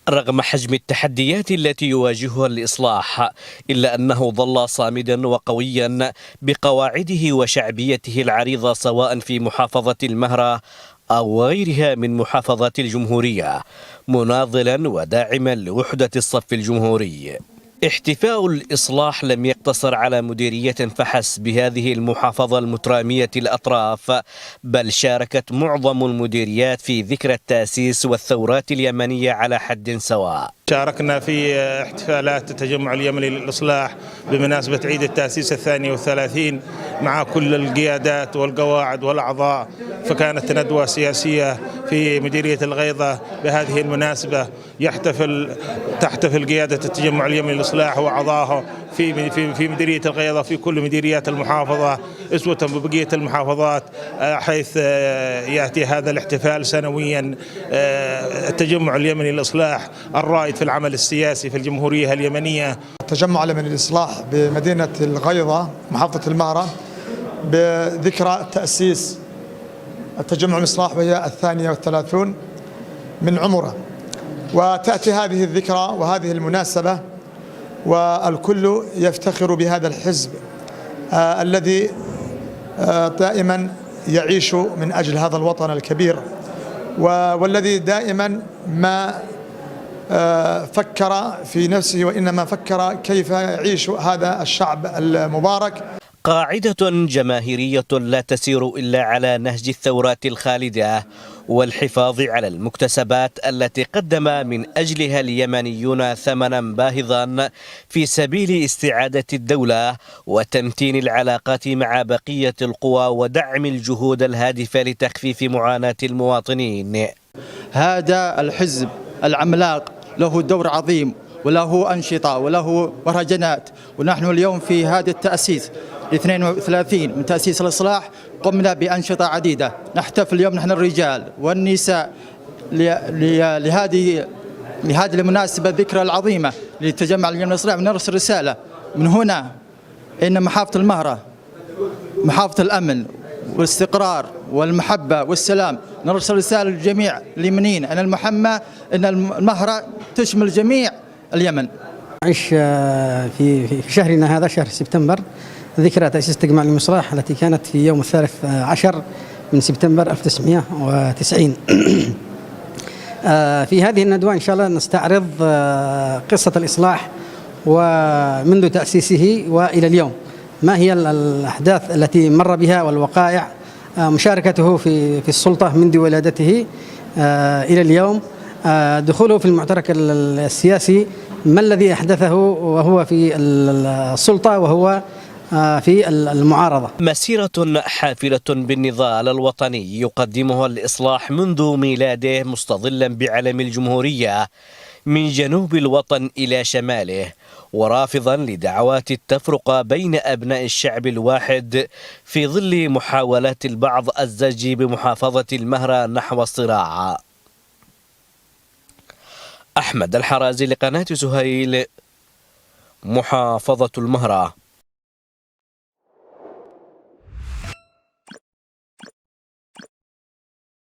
رغم حجم التحديات التي يواجهها الإصلاح، إلا أنه ظل صامدا وقويا بقواعده وشعبيته العريضة، سواء في محافظة المهرة أو غيرها من محافظات الجمهورية، مناضلا وداعما لوحدة الصف الجمهوري. احتفاء الإصلاح لم يقتصر على مديرية فحسب بهذه المحافظة المترامية الأطراف، بل شاركت معظم المديريات في ذكرى التأسيس والثورات اليمنية على حد سواء. شاركنا في احتفالات التجمع اليمني للإصلاح بمناسبة عيد التأسيس 32 مع كل القيادات والقواعد والأعضاء، فكانت ندوة سياسية في مديرية الغيضة بهذه المناسبة. تحتفل قيادة التجمع اليمني للإصلاح وأعضائه في مديرية الغيضة في كل مديريات المحافظة أسوة ببقية المحافظات، حيث يأتي هذا الاحتفال سنويا. التجمع اليمني للإصلاح الرائد في العمل السياسي في الجمهورية اليمنية. التجمع اليمني للإصلاح بمدينة الغيضة محافظة المهرة بذكرى تأسيس التجمع الإصلاح، وهي 32 من عمره. وتأتي هذه الذكرى وهذه المناسبة والكل يفتخر بهذا الحزب الذي دائما يعيش من أجل هذا الوطن الكبير، والذي دائما ما فكر في نفسه وإنما فكر كيف يعيش هذا الشعب المبارك. قاعدة جماهيرية لا تسير إلا على نهج الثورات الخالدة والحفاظ على المكتسبات التي قدم من أجلها اليمنيون ثمنا باهظا في سبيل استعادة الدولة وتمتين العلاقات مع بقية القوى ودعم الجهود الهادفة لتخفيف معاناة المواطنين. هذا الحزب العملاق له دور عظيم وله أنشطة وله مهرجانات، ونحن اليوم في هذا التأسيس 32 من تأسيس الإصلاح قمنا بأنشطة عديدة. نحتفل اليوم نحن الرجال والنساء لهذه المناسبة الذكرى العظيمة للتجمع اليوم الإصلاح، ونرسل رسالة من هنا إن محافظة المهرة محافظة الأمن والاستقرار والمحبة والسلام. نرسل رسالة للجميع اليمنيين أن المهرة تشمل جميع اليمن. نعيش في شهرنا هذا، شهر سبتمبر، ذكرى تأسيس التجمع الإصلاح التي كانت في يوم 13 من سبتمبر 1990. في هذه الندوة إن شاء الله نستعرض قصة الإصلاح ومنذ تأسيسه وإلى اليوم، ما هي الأحداث التي مر بها والوقائع، مشاركته في السلطة منذ ولادته إلى اليوم، دخوله في المعترك السياسي، ما الذي أحدثه وهو في السلطة وهو في المعارضة. مسيرة حافلة بالنضال الوطني يقدمها الإصلاح منذ ميلاده، مستظلا بعلم الجمهورية من جنوب الوطن إلى شماله، ورافضا لدعوات التفرقة بين أبناء الشعب الواحد في ظل محاولات البعض الزج بمحافظة المهرة نحو الصراع. أحمد الحرازي لقناة سهيل، محافظة المهرة.